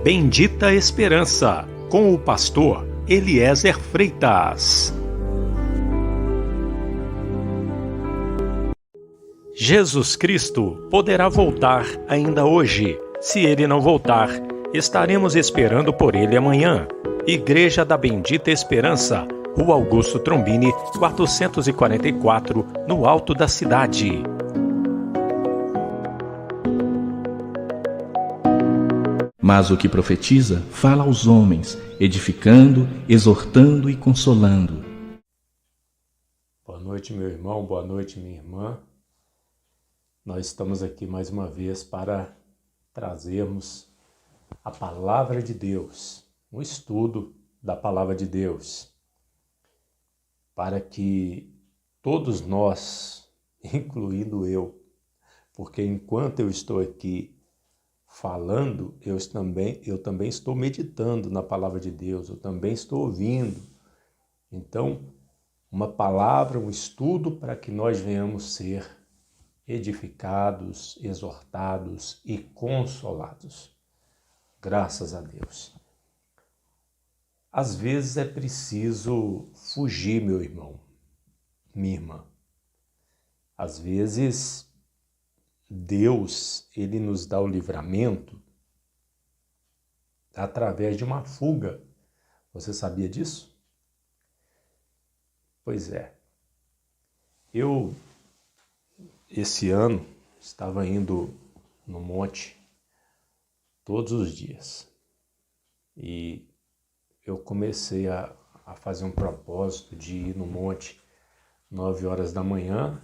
Bendita Esperança, com o pastor Eliezer Freitas. Jesus Cristo poderá voltar ainda hoje. Se ele não voltar, estaremos esperando por ele amanhã. Igreja da Bendita Esperança, Rua Augusto Trombini, 444, no alto da cidade. Mas o que profetiza fala aos homens, edificando, exortando e consolando. Boa noite, meu irmão, boa noite, minha irmã. Nós estamos aqui mais uma vez para trazermos a Palavra de Deus, um estudo da Palavra de Deus, para que todos nós, incluindo eu, porque enquanto eu estou aqui falando, eu também estou meditando na Palavra de Deus, eu também estou ouvindo. Então, uma palavra, um estudo para que nós venhamos ser edificados, exortados e consolados. Graças a Deus. Às vezes é preciso fugir, meu irmão, minha irmã. Às vezes Deus, ele nos dá o livramento através de uma fuga. Você sabia disso? Pois é. Esse ano, estava indo no monte todos os dias. E eu comecei a fazer um propósito de ir no monte 9 horas da manhã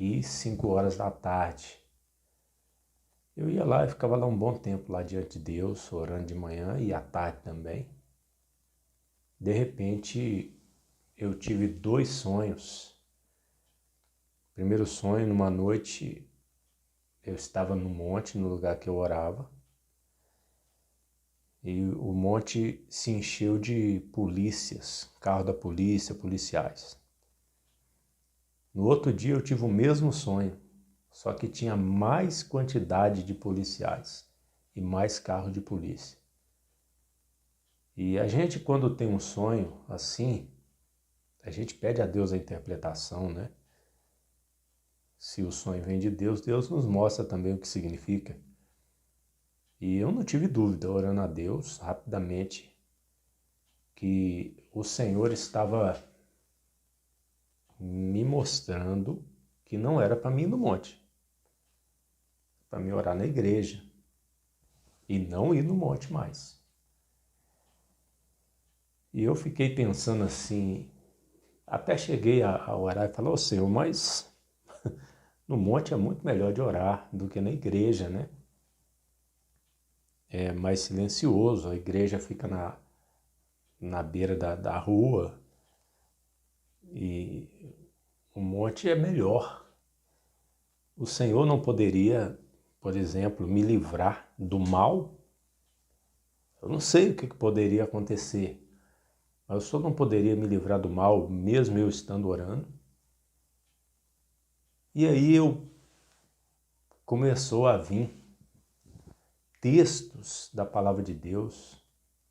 e 5 horas da tarde. Eu ia lá e ficava lá um bom tempo lá diante de Deus, orando de manhã e à tarde também. De repente, eu tive 2 sonhos. Primeiro sonho, numa noite, eu estava no monte, no lugar que eu orava, e o monte se encheu de polícias, carro da polícia, policiais. No outro dia eu tive o mesmo sonho, só que tinha mais quantidade de policiais e mais carro de polícia. E a gente, quando tem um sonho assim, a gente pede a Deus a interpretação, né? Se o sonho vem de Deus, Deus nos mostra também o que significa. E eu não tive dúvida, orando a Deus rapidamente, que o Senhor estava me mostrando que não era para mim ir no monte, para mim orar na igreja e não ir no monte mais. E eu fiquei pensando assim, até cheguei a orar e falar, Senhor, mas no monte é muito melhor de orar do que na igreja, né? É mais silencioso, a igreja fica na beira da rua e o monte é melhor. O Senhor não poderia, por exemplo, me livrar do mal? Eu não sei o que poderia acontecer, mas o Senhor não poderia me livrar do mal mesmo eu estando orando? E aí começou a vir textos da Palavra de Deus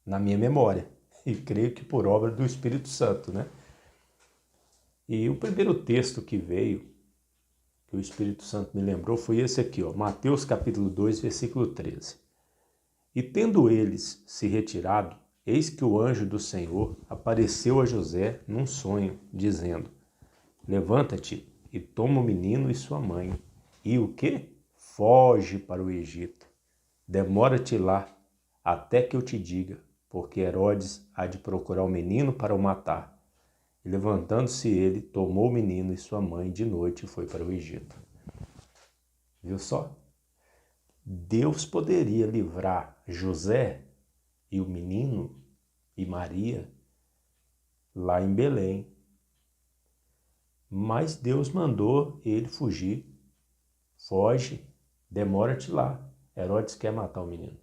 na minha memória, e creio que por obra do Espírito Santo, né? E o primeiro texto que veio, que o Espírito Santo me lembrou, foi esse aqui, Mateus capítulo 2, versículo 13. E tendo eles se retirado, eis que o anjo do Senhor apareceu a José num sonho, dizendo, levanta-te e toma o menino e sua mãe, e o quê? Foge para o Egito. Demora-te lá até que eu te diga, porque Herodes há de procurar o menino para o matar. E levantando-se ele, tomou o menino e sua mãe de noite e foi para o Egito. Viu só? Deus poderia livrar José e o menino e Maria lá em Belém. Mas Deus mandou ele fugir. Foge, demora-te lá. Herodes quer matar o menino.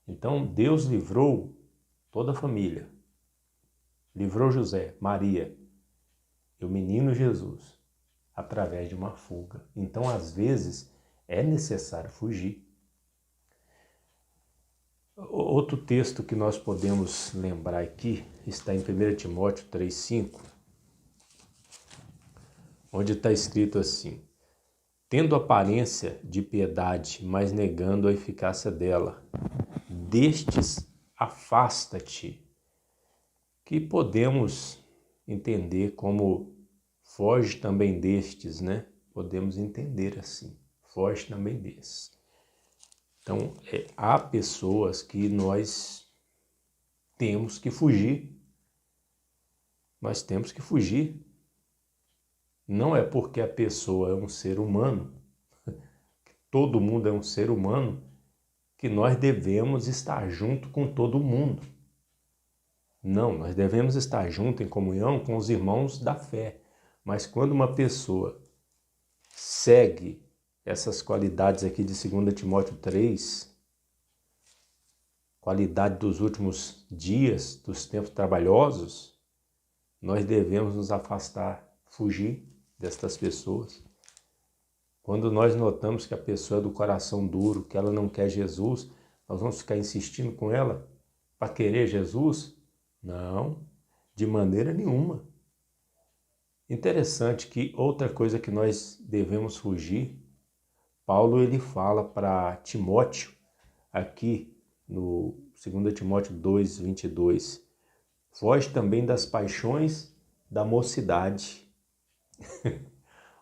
Então Deus livrou toda a família. Livrou José, Maria e o menino Jesus através de uma fuga. Então, às vezes, é necessário fugir. Outro texto que nós podemos lembrar aqui está em 1 Timóteo 3,5, onde está escrito assim: tendo aparência de piedade, mas negando a eficácia dela, destes afasta-te, que podemos entender como foge também destes, né? Podemos entender assim, foge também destes. Então, há pessoas que nós temos que fugir. Nós temos que fugir. Não é porque a pessoa é um ser humano, todo mundo é um ser humano, que nós devemos estar junto com todo mundo. Não, nós devemos estar junto em comunhão com os irmãos da fé. Mas quando uma pessoa segue essas qualidades aqui de 2 Timóteo 3, qualidade dos últimos dias, dos tempos trabalhosos, nós devemos nos afastar, fugir destas pessoas. Quando nós notamos que a pessoa é do coração duro, que ela não quer Jesus, nós vamos ficar insistindo com ela para querer Jesus? Não, de maneira nenhuma. Interessante que outra coisa que nós devemos fugir, Paulo ele fala para Timóteo, aqui no 2 Timóteo 2:22, foge também das paixões da mocidade.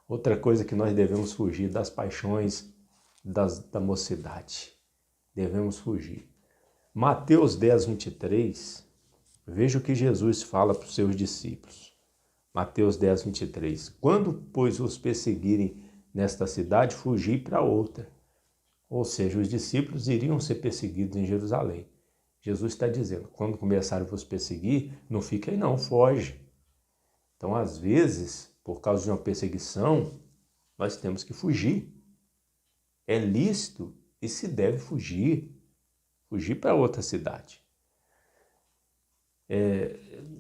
Outra coisa que nós devemos fugir, das paixões da mocidade. Devemos fugir. Mateus 10:23, veja o que Jesus fala para os seus discípulos. Mateus 10:23. Quando, pois, os perseguirem nesta cidade, fugi para outra. Ou seja, os discípulos iriam ser perseguidos em Jerusalém. Jesus está dizendo, quando começarem a vos perseguir, não fique aí não, foge. Então, às vezes, por causa de uma perseguição, nós temos que fugir. É lícito e se deve fugir. Fugir para outra cidade.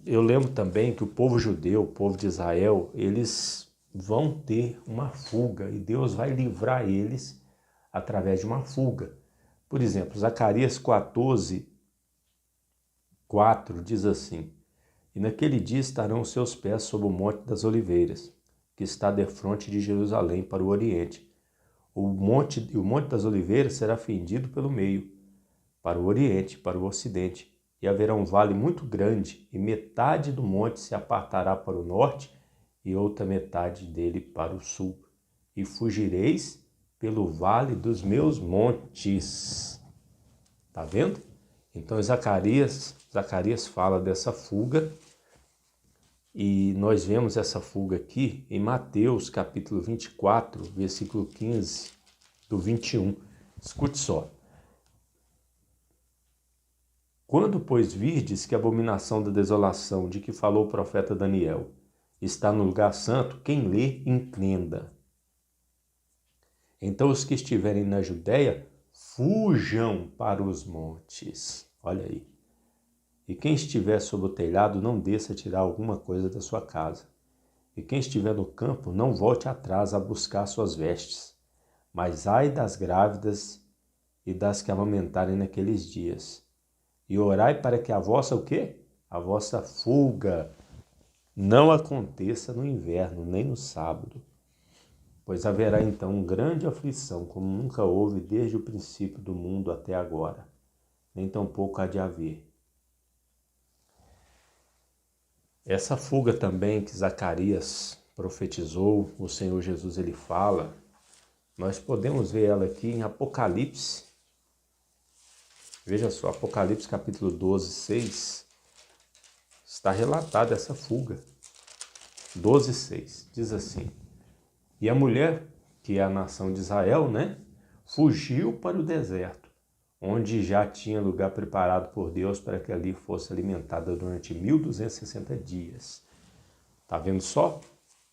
Eu lembro também que o povo judeu, o povo de Israel, eles vão ter uma fuga e Deus vai livrar eles através de uma fuga. Por exemplo, Zacarias 14:4 diz assim: e naquele dia estarão os seus pés sobre o Monte das Oliveiras, que está defronte de Jerusalém para o oriente. O Monte das Oliveiras será fendido pelo meio, para o oriente, para o ocidente, e haverá um vale muito grande, e metade do monte se apartará para o norte, e outra metade dele para o sul. E fugireis pelo vale dos meus montes. Tá vendo? Então Zacarias fala dessa fuga, e nós vemos essa fuga aqui em Mateus capítulo 24, versículo 15 do 21. Escute só. Quando, pois, virdes que a abominação da desolação de que falou o profeta Daniel está no lugar santo, quem lê, entenda. Então os que estiverem na Judéia, fujam para os montes. Olha aí. E quem estiver sob o telhado, não desça a tirar alguma coisa da sua casa. E quem estiver no campo, não volte atrás a buscar suas vestes. Mas ai das grávidas e das que amamentarem naqueles dias. E orai para que a vossa o quê? A vossa fuga não aconteça no inverno, nem no sábado. Pois haverá então grande aflição, como nunca houve desde o princípio do mundo até agora. Nem tampouco há de haver. Essa fuga também que Zacarias profetizou, o Senhor Jesus ele fala, nós podemos ver ela aqui em Apocalipse. Veja só, Apocalipse capítulo 12:6, está relatada essa fuga. 12:6, diz assim: e a mulher, que é a nação de Israel, fugiu para o deserto, onde já tinha lugar preparado por Deus para que ali fosse alimentada durante 1260 dias. Está vendo só?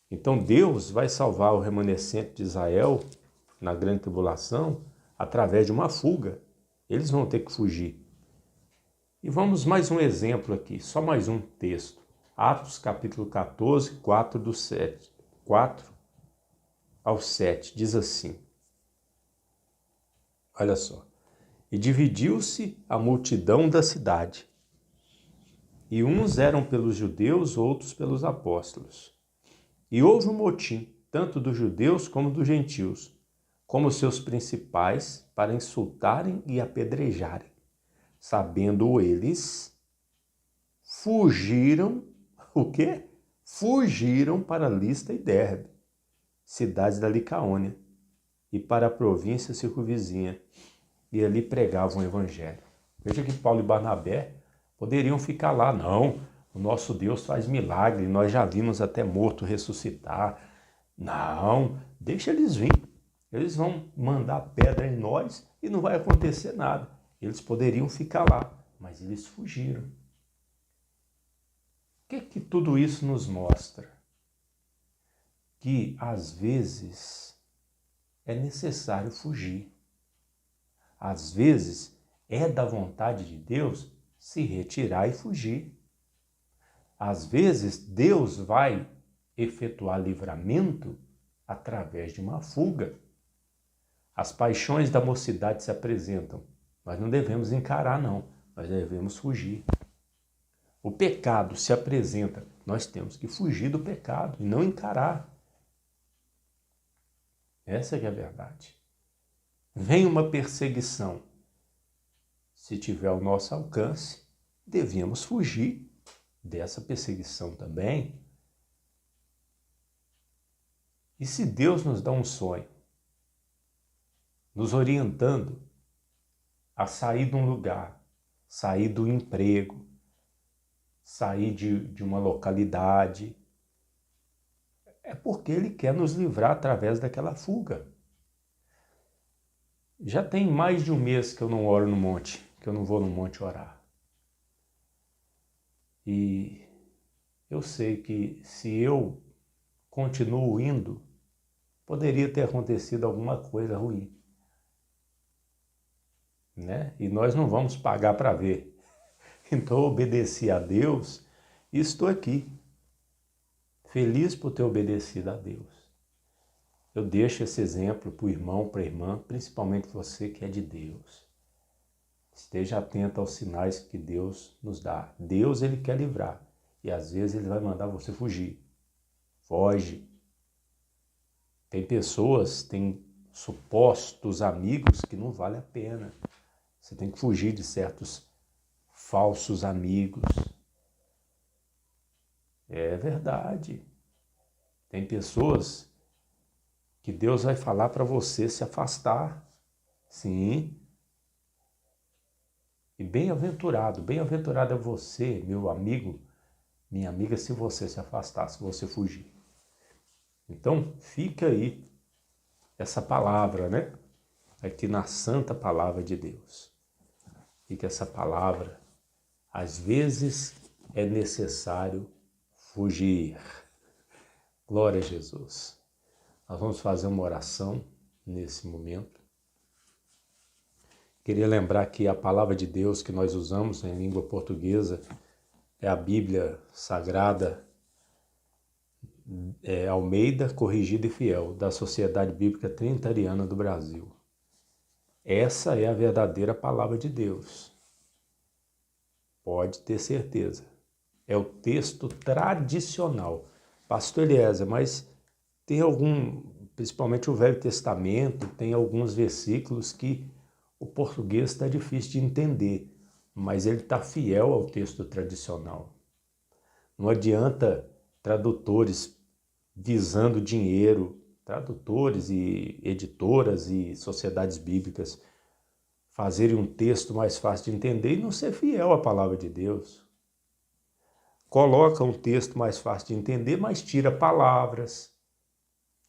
Então Deus vai salvar o remanescente de Israel na grande tribulação através de uma fuga. Eles vão ter que fugir. E vamos mais um exemplo aqui, só mais um texto. Atos capítulo 14, 4 ao 7, diz assim. Olha só. E dividiu-se a multidão da cidade. E uns eram pelos judeus, outros pelos apóstolos. E houve um motim, tanto dos judeus como dos gentios, como seus principais, para insultarem e apedrejarem. Sabendo eles, fugiram, o quê? Fugiram para Listra e Derbe, cidades da Licaônia, e para a província circunvizinha, e ali pregavam o evangelho. Veja que Paulo e Barnabé poderiam ficar lá. Não, o nosso Deus faz milagre, nós já vimos até morto ressuscitar. Não, deixa eles vir. Eles vão mandar pedra em nós e não vai acontecer nada. Eles poderiam ficar lá, mas eles fugiram. O que tudo isso nos mostra? Que às vezes é necessário fugir. Às vezes é da vontade de Deus se retirar e fugir. Às vezes Deus vai efetuar livramento através de uma fuga. As paixões da mocidade se apresentam. Nós não devemos encarar, não. Nós devemos fugir. O pecado se apresenta. Nós temos que fugir do pecado e não encarar. Essa é a verdade. Vem uma perseguição. Se tiver ao nosso alcance, devemos fugir dessa perseguição também. E se Deus nos dá um sonho, nos orientando a sair de um lugar, sair do emprego, sair de uma localidade, é porque Ele quer nos livrar através daquela fuga. Já tem mais de um mês que eu não oro no monte, que eu não vou no monte orar. E eu sei que se eu continuo indo, poderia ter acontecido alguma coisa ruim. Né? E nós não vamos pagar para ver. Então eu obedeci a Deus e estou aqui. Feliz por ter obedecido a Deus. Eu deixo esse exemplo para o irmão, para a irmã, principalmente você que é de Deus. Esteja atento aos sinais que Deus nos dá. Deus, Ele quer livrar. E às vezes Ele vai mandar você fugir. Foge. Tem pessoas, tem supostos amigos que não vale a pena. Você tem que fugir de certos falsos amigos. É verdade. Tem pessoas que Deus vai falar para você se afastar. Sim. E bem-aventurado é você, meu amigo, minha amiga, se você se afastar, se você fugir. Então, fica aí essa palavra, né? Aqui na santa palavra de Deus. Fica essa palavra. Às vezes é necessário fugir. Glória a Jesus. Nós vamos fazer uma oração nesse momento. Queria lembrar que a palavra de Deus que nós usamos em língua portuguesa é a Bíblia Sagrada Almeida, Corrigida e Fiel, da Sociedade Bíblica Trinitariana do Brasil. Essa é a verdadeira palavra de Deus. Pode ter certeza. É o texto tradicional. Pastor Eliezer, mas tem principalmente o Velho Testamento, tem alguns versículos que o português está difícil de entender, mas ele está fiel ao texto tradicional. Não adianta tradutores visando dinheiro, tradutores e editoras e sociedades bíblicas fazerem um texto mais fácil de entender e não ser fiel à palavra de Deus. Coloca um texto mais fácil de entender, mas tira palavras,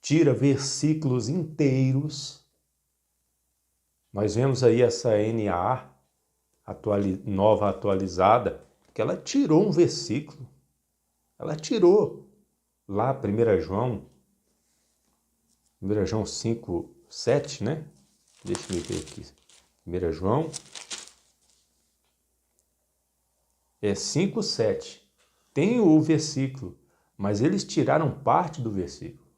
tira versículos inteiros. Nós vemos aí essa NA nova atualizada, que ela tirou um versículo. Ela tirou lá 1 João 5, 7, né? Deixa eu ver aqui. 1 João 5, 7. Tem o versículo, mas eles tiraram parte do versículo.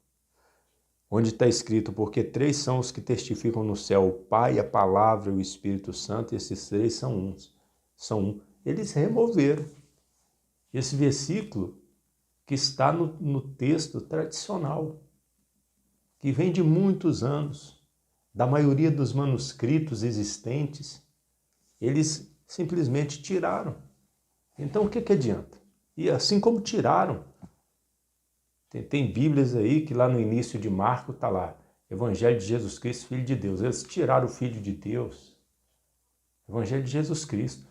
onde está escrito, porque 3 são os que testificam no céu, o Pai, a Palavra e o Espírito Santo, e esses 3 são um. Eles removeram esse versículo que está no texto tradicional, que vem de muitos anos, da maioria dos manuscritos existentes, eles simplesmente tiraram. Então o que adianta? E assim como tiraram, tem Bíblias aí que lá no início de Marcos está lá, Evangelho de Jesus Cristo, Filho de Deus. Eles tiraram o Filho de Deus, Evangelho de Jesus Cristo.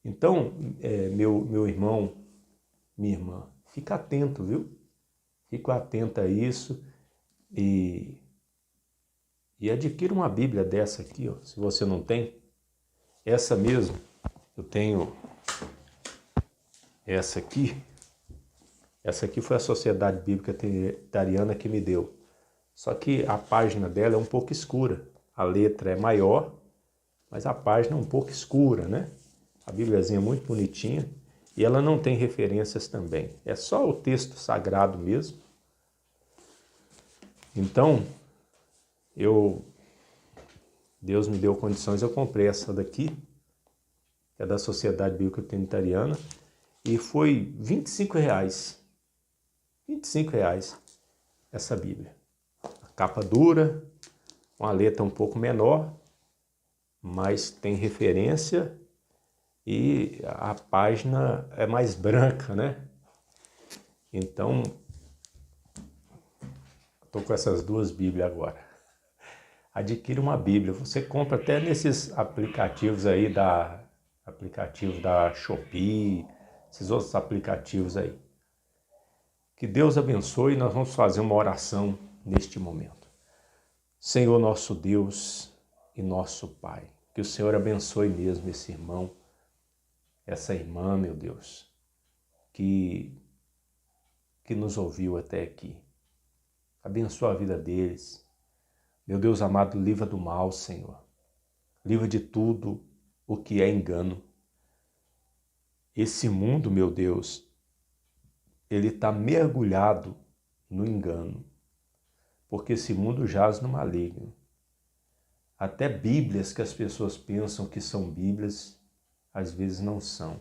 Então, meu irmão, minha irmã, fica atento, viu? Fica atento a isso e adquira uma Bíblia dessa aqui, ó, se você não tem. Essa mesmo, eu tenho essa aqui. Essa aqui foi a Sociedade Bíblica Trinitariana que me deu. Só que a página dela é um pouco escura. A letra é maior, mas a página é um pouco escura, né? A Bíbliazinha é muito bonitinha e ela não tem referências também. É só o texto sagrado mesmo. Então, Deus me deu condições, eu comprei essa daqui, que é da Sociedade Bíblica Trinitariana, e foi R$25. R$25 essa Bíblia. A capa dura, uma letra um pouco menor, mas tem referência e a página é mais branca, né? Então, estou com essas 2 Bíblias agora. Adquira uma Bíblia. Você compra até nesses aplicativos aí aplicativo da Shopee, esses outros aplicativos aí. Que Deus abençoe e nós vamos fazer uma oração neste momento. Senhor nosso Deus e nosso Pai, que o Senhor abençoe mesmo esse irmão, essa irmã, meu Deus, que nos ouviu até aqui. Abençoa a vida deles. Meu Deus amado, livra do mal, Senhor. Livra de tudo o que é engano. Esse mundo, meu Deus, ele está mergulhado no engano, porque esse mundo jaz no maligno. Até Bíblias que as pessoas pensam que são Bíblias, às vezes não são.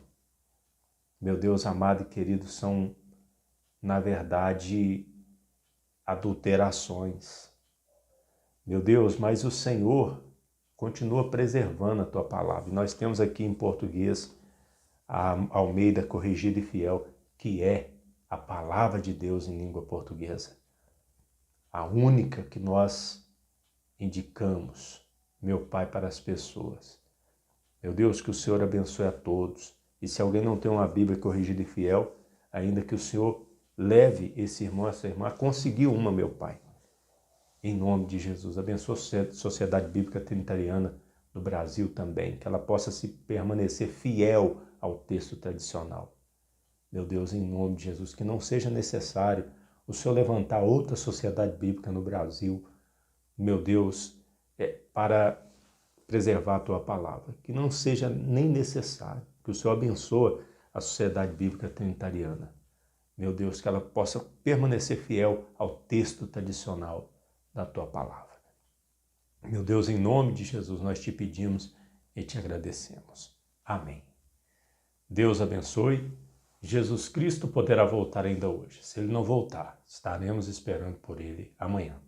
Meu Deus amado e querido, são, na verdade, adulterações. Meu Deus, mas o Senhor continua preservando a Tua palavra. E nós temos aqui em português a Almeida Corrigida e Fiel, que é a palavra de Deus em língua portuguesa. A única que nós indicamos, meu Pai, para as pessoas. Meu Deus, que o Senhor abençoe a todos. E se alguém não tem uma Bíblia Corrigida e Fiel, ainda que o Senhor leve esse irmão, essa irmã a conseguir uma, meu Pai. Em nome de Jesus, abençoa a Sociedade Bíblica Trinitariana do Brasil também, que ela possa se permanecer fiel ao texto tradicional. Meu Deus, em nome de Jesus, que não seja necessário o Senhor levantar outra sociedade bíblica no Brasil, meu Deus, para preservar a Tua palavra. Que não seja nem necessário, que o Senhor abençoe a Sociedade Bíblica Trinitariana. Meu Deus, que ela possa permanecer fiel ao texto tradicional da Tua palavra. Meu Deus, em nome de Jesus, nós te pedimos e te agradecemos. Amém. Deus abençoe. Jesus Cristo poderá voltar ainda hoje. Se Ele não voltar, estaremos esperando por Ele amanhã.